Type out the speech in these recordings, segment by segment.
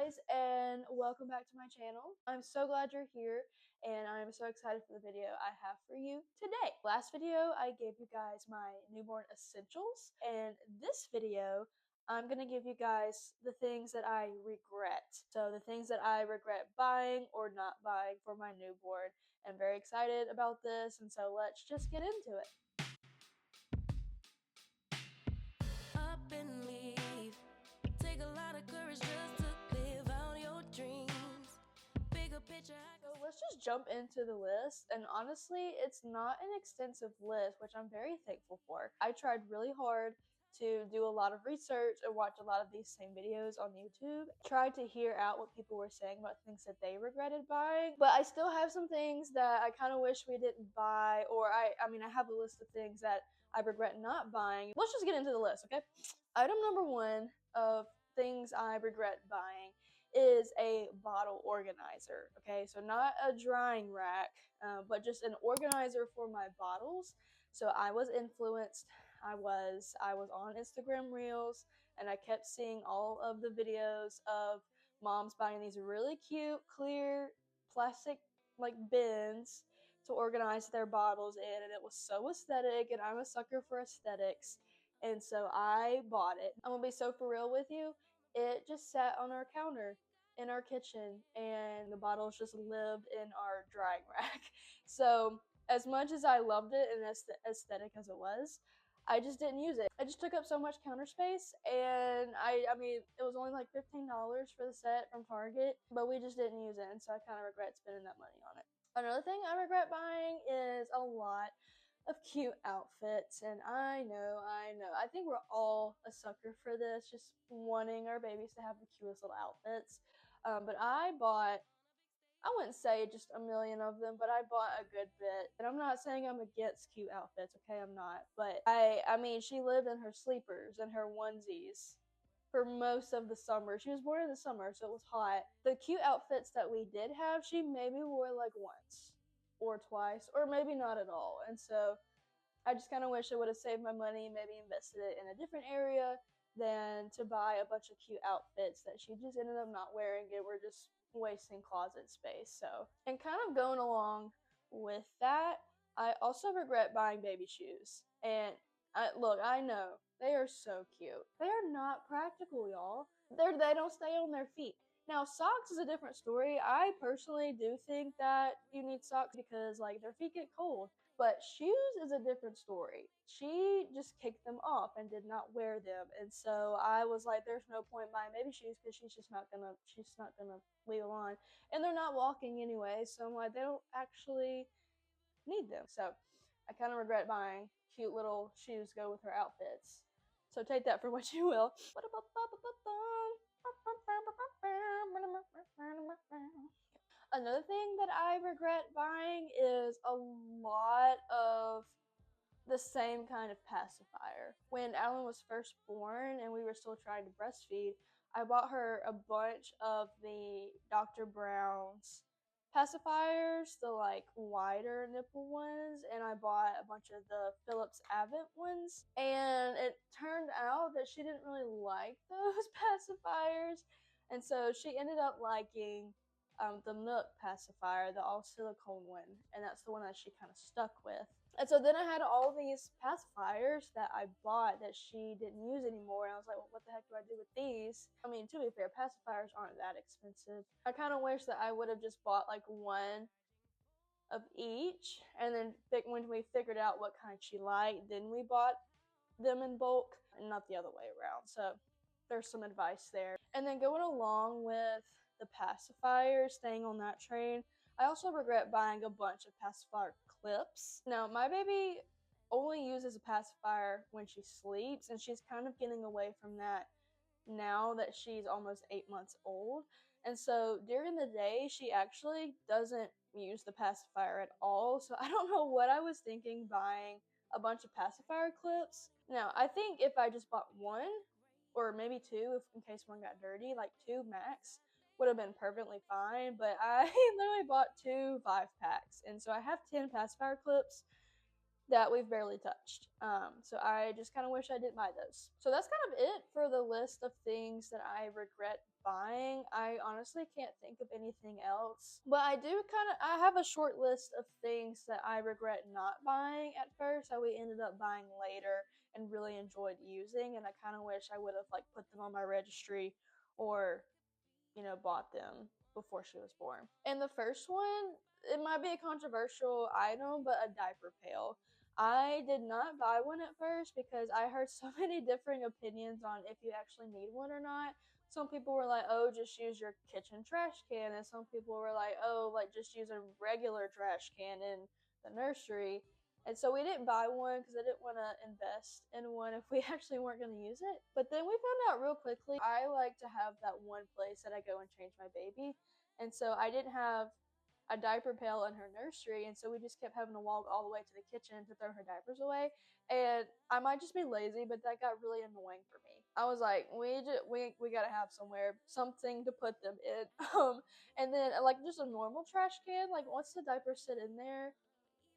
guys, and welcome back to my channel. I'm so glad you're here, and I'm so excited for the video I have for you today. Last video, I gave you guys my newborn essentials, and this video, I'm going to give you guys the things that I regret. So the things that I regret buying or not buying for my newborn. I'm very excited about this, and so let's just get into it. Up and leave. Take a lot of courage just to live out your dreams. Bigger picture. So let's just jump into the list, and honestly, it's not an extensive list, which I'm very thankful for. I tried really hard to do a lot of research and watch a lot of these same videos on YouTube. Tried to hear out what people were saying about things that they regretted buying, but I still have some things that I kind of wish we didn't buy, or I have a list of things that I regret not buying. Let's just get into the list, okay? Item number one of things I regret buying is a bottle organizer. Okay, so not a drying rack, but just an organizer for my bottles. So I was influenced. I was on Instagram Reels, and I kept seeing all of the videos of moms buying these really cute, clear plastic like bins to organize their bottles in, and it was so aesthetic, and I'm a sucker for aesthetics. And so I bought it. I'm gonna be so for real with you. It just sat on our counter in our kitchen, and the bottles just lived in our drying rack. So as much as I loved it and as aesthetic as it was, I just didn't use it. It just took up so much counter space, and I mean, it was only like $15 for the set from Target, but we just didn't use it, and so I kind of regret spending that money on it. Another thing I regret buying is a lot of cute outfits, and I know, I think we're all a sucker for this, just wanting our babies to have the cutest little outfits. But I wouldn't say just a million of them, but I bought a good bit. And I'm not saying I'm against cute outfits, okay, I'm not. But I mean, she lived in her sleepers and her onesies for most of the summer. She was born in the summer, so it was hot. The cute outfits that we did have, she maybe wore like once or twice, or maybe not at all. And so I just kind of wish I would have saved my money, maybe invested it in a different area than to buy a bunch of cute outfits that she just ended up not wearing and we're just wasting closet space. So, and kind of going along with that, I also regret buying baby shoes. And look, I know they are so cute. They are not practical, y'all. They don't stay on their feet. Now, socks is a different story. I personally do think that you need socks because like their feet get cold. But shoes is a different story. She just kicked them off and did not wear them, and so I was like, "There's no point buying baby shoes because she's not gonna leave them on, and they're not walking anyway." So I'm like, they don't actually need them. So I kind of regret buying cute little shoes to go with her outfits. So take that for what you will. Another thing that I regret buying is a lot of the same kind of pacifier. When Alan was first born and we were still trying to breastfeed, I bought her a bunch of the Dr. Brown's pacifiers, the like wider nipple ones, and I bought a bunch of the Philips Avent ones. And it turned out that she didn't really like those pacifiers, and so she ended up liking the Nook pacifier, the all silicone one, and that's the one that she kind of stuck with. And so then I had all these pacifiers that I bought that she didn't use anymore, and I was like, well, what the heck do I do with these? I mean, to be fair, pacifiers aren't that expensive. I kind of wish that I would have just bought like one of each, and then when we figured out what kind she liked, then we bought them in bulk, and not the other way around. So there's some advice there. And then going along with the pacifier, staying on that train, I also regret buying a bunch of pacifier clips. Now, my baby only uses a pacifier when she sleeps, and she's kind of getting away from that now that she's almost 8 months old. And so during the day, she actually doesn't use the pacifier at all. So I don't know what I was thinking buying a bunch of pacifier clips. Now, I think if I just bought one, or maybe two, if in case one got dirty, like 2 max, would have been perfectly fine. But I literally bought 2 5-packs, and so I have 10 pacifier clips. that we've barely touched. So I just kind of wish I didn't buy those. So that's kind of it for the list of things that I regret buying. I honestly can't think of anything else, but I have a short list of things that I regret not buying at first that we ended up buying later and really enjoyed using, and I kind of wish I would have like put them on my registry or bought them before she was born. And the first one, it might be a controversial item, but a diaper pail. I did not buy one at first because I heard so many differing opinions on if you actually need one or not. Some people were like, oh, just use your kitchen trash can. And some people were like, oh, like just use a regular trash can in the nursery. And so we didn't buy one because I didn't want to invest in one if we actually weren't going to use it. But then we found out real quickly I like to have that one place that I go and change my baby. And so I didn't have a diaper pail in her nursery, and so we just kept having to walk all the way to the kitchen to throw her diapers away. And I might just be lazy, but that got really annoying for me. I was like, we gotta have something to put them in. And then like just a normal trash can, like once the diapers sit in there,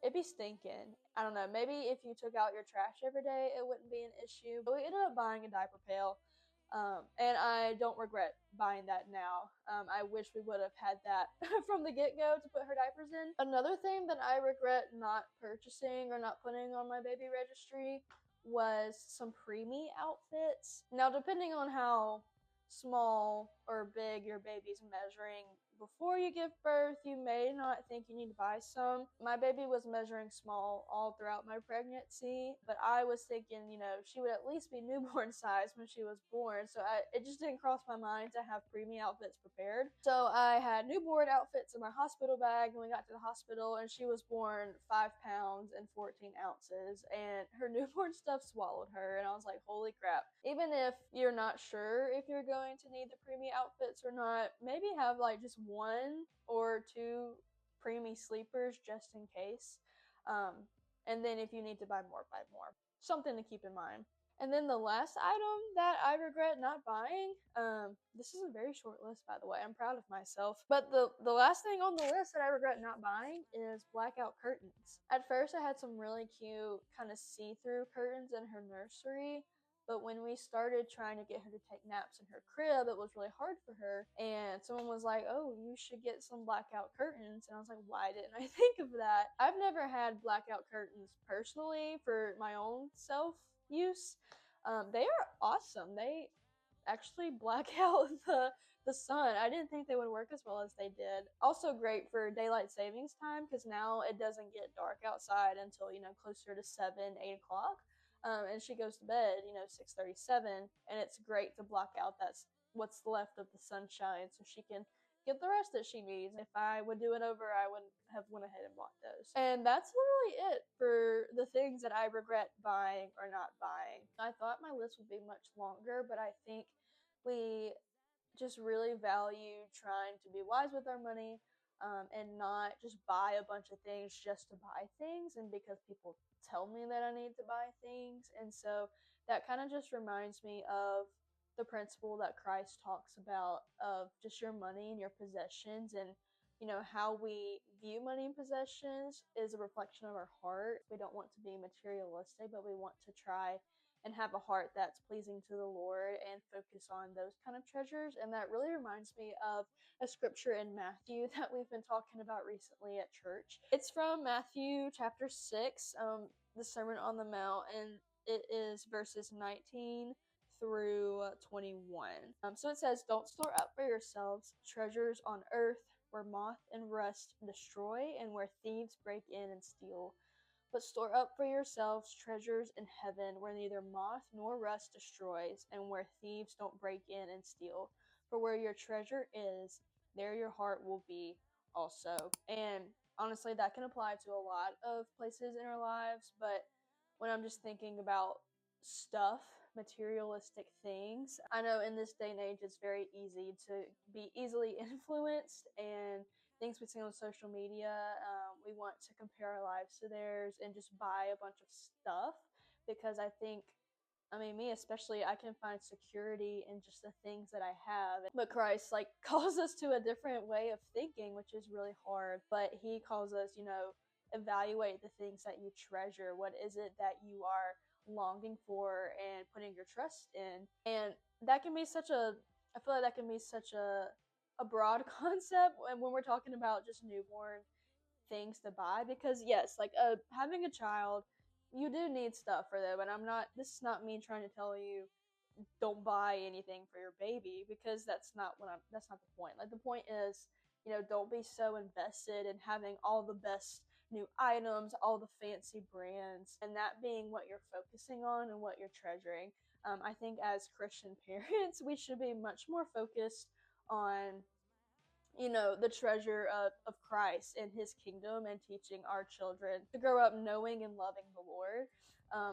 it'd be stinking. I don't know. Maybe if you took out your trash every day, it wouldn't be an issue. But we ended up buying a diaper pail. And I don't regret buying that now. I wish we would have had that from the get go to put her diapers in. Another thing that I regret not purchasing or not putting on my baby registry was some Preemie Outfits. Now, depending on how small or big your baby's measuring before you give birth, you may not think you need to buy some. My baby was measuring small all throughout my pregnancy, but I was thinking, she would at least be newborn size when she was born. So it just didn't cross my mind to have Preemie Outfits prepared. So I had newborn outfits in my hospital bag when we got to the hospital, and she was born 5 pounds and 14 ounces, and her newborn stuff swallowed her, and I was like, holy crap. Even if you're not sure if you're going to need the Preemie Outfits or not, maybe have like just one or two Preemie sleepers just in case. And then if you need to buy more, buy more. Something to keep in mind. And then the last item that I regret not buying, this is a very short list, by the way. I'm proud of myself. But the last thing on the list that I regret not buying is Blackout Curtains. At first, I had some really cute kind of see-through curtains in her nursery. But when we started trying to get her to take naps in her crib, it was really hard for her. And someone was like, oh, you should get some blackout curtains. And I was like, why didn't I think of that? I've never had blackout curtains personally for my own self use. They are awesome. They actually black out the sun. I didn't think they would work as well as they did. Also great for daylight savings time because now it doesn't get dark outside until closer to 7-8 o'clock. And she goes to bed 6:37, and it's great to block out that's what's left of the sunshine so she can get the rest that she needs. If I would do it over, I would have went ahead and bought those. And that's literally it for the things that I regret buying or not buying. I thought my list would be much longer, but I think we just really value trying to be wise with our money, and not just buy a bunch of things just to buy things and because people tell me that I need to buy things. And so that kind of just reminds me of the principle that Christ talks about of just your money and your possessions, and how we view money and possessions is a reflection of our heart. We don't want to be materialistic, but we want to try and have a heart that's pleasing to the Lord and focus on those kind of treasures. And that really reminds me of a scripture in Matthew that we've been talking about recently at church. It's from Matthew chapter 6, the Sermon on the Mount, and it is verses 19 through 21. So it says, don't store up for yourselves treasures on earth where moth and rust destroy and where thieves break in and steal. But store up for yourselves treasures in heaven where neither moth nor rust destroys and where thieves don't break in and steal. For where your treasure is, there your heart will be also. And honestly, that can apply to a lot of places in our lives. But when I'm just thinking about stuff, materialistic things, I know in this day and age it's very easy to be easily influenced, and things we see on social media, we want to compare our lives to theirs and just buy a bunch of stuff because me especially, I can find security in just the things that I have. But Christ calls us to a different way of thinking, which is really hard. But he calls us, evaluate the things that you treasure. What is it that you are longing for and putting your trust in? And that can be such a, I feel like that can be such a broad concept when we're talking about just newborn things to buy, because yes, like having a child, you do need stuff for them, and I'm not, this is not me trying to tell you don't buy anything for your baby, because that's not the point. Like the point is, don't be so invested in having all the best new items, all the fancy brands, and that being what you're focusing on and what you're treasuring. I think as Christian parents, we should be much more focused on the treasure of Christ and his kingdom, and teaching our children to grow up knowing and loving the Lord.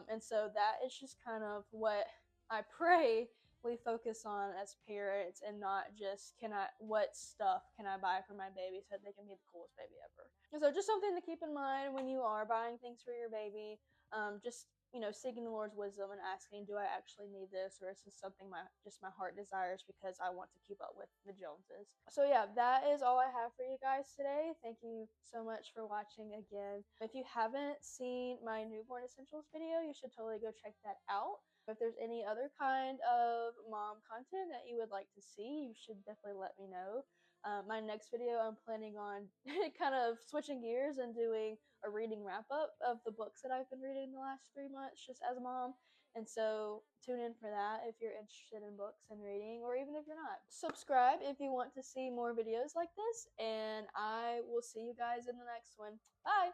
And so that is just kind of what I pray we focus on as parents, and not just what stuff can I buy for my baby so that they can be the coolest baby ever. And so just something to keep in mind when you are buying things for your baby. Just seeking the Lord's wisdom and asking, do I actually need this, or is this something my heart desires because I want to keep up with the Joneses? So yeah, that is all I have for you guys today. Thank you so much for watching again. If you haven't seen my newborn essentials video, you should totally go check that out. If there's any other kind of mom content that you would like to see, you should definitely let me know. My next video, I'm planning on kind of switching gears and doing a reading wrap up of the books that I've been reading the last 3 months just as a mom. And so tune in for that if you're interested in books and reading, or even if you're not. Subscribe if you want to see more videos like this, and I will see you guys in the next one. Bye!